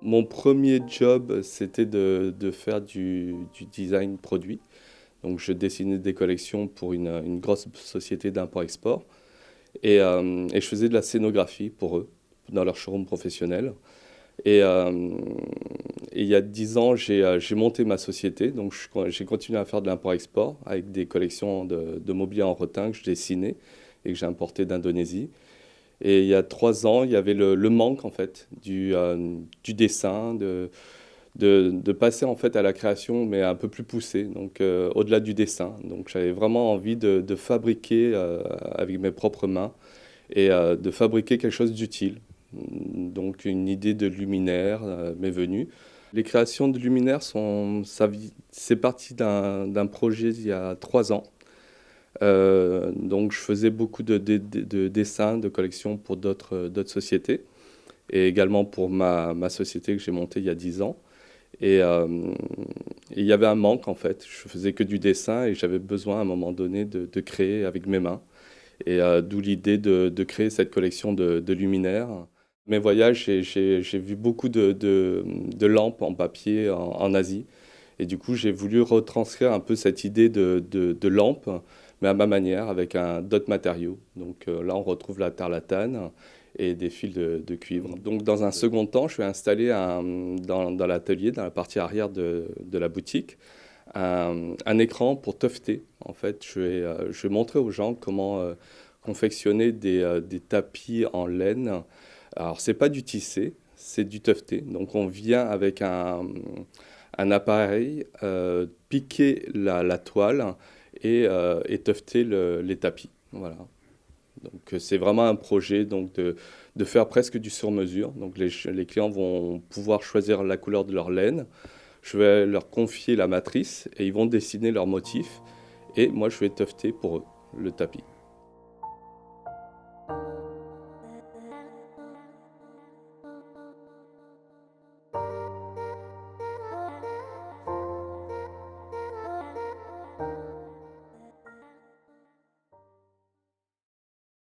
Mon premier job, c'était de faire du design produit. Donc, je dessinais des collections pour une grosse société d'import-export et je faisais de la scénographie pour eux dans leur showroom professionnel. Et, euh, et il y a 10 ans, j'ai monté ma société. Donc, j'ai continué à faire de l'import-export avec des collections de mobilier en rotin que je dessinais et que j'ai importé d'Indonésie. Et il y a 3 ans, il y avait le manque en fait du dessin, de passer en fait à la création, mais un peu plus poussée, donc au-delà du dessin. Donc j'avais vraiment envie de fabriquer avec mes propres mains et de fabriquer quelque chose d'utile. Donc une idée de luminaire m'est venue. Les créations de luminaires c'est parti d'un projet il y a 3 ans. Donc je faisais beaucoup de dessins, de collections pour d'autres sociétés et également pour ma société que j'ai montée il y a 10 ans. Et, euh, et il y avait un manque en fait. Je faisais que du dessin et j'avais besoin à un moment donné de créer avec mes mains. Et d'où l'idée de créer cette collection de luminaires. Mes voyages, j'ai vu beaucoup de lampes en papier en Asie. Et du coup, j'ai voulu retranscrire un peu cette idée de lampe, mais à ma manière, avec d'autres matériaux. Donc là, on retrouve la tarlatane et des fils de cuivre. Donc dans un second temps, je vais installer dans l'atelier, dans la partie arrière de la boutique, un écran pour tufter. En fait, je vais montrer aux gens comment confectionner des tapis en laine. Alors, c'est pas du tissé, c'est du tufté. Donc, on vient avec un appareil, piquer la toile et tufter les tapis. Voilà. Donc, c'est vraiment un projet donc, de faire presque du sur-mesure. Donc, les clients vont pouvoir choisir la couleur de leur laine. Je vais leur confier la matrice et ils vont dessiner leur motif. Et moi, je vais tufter pour eux le tapis.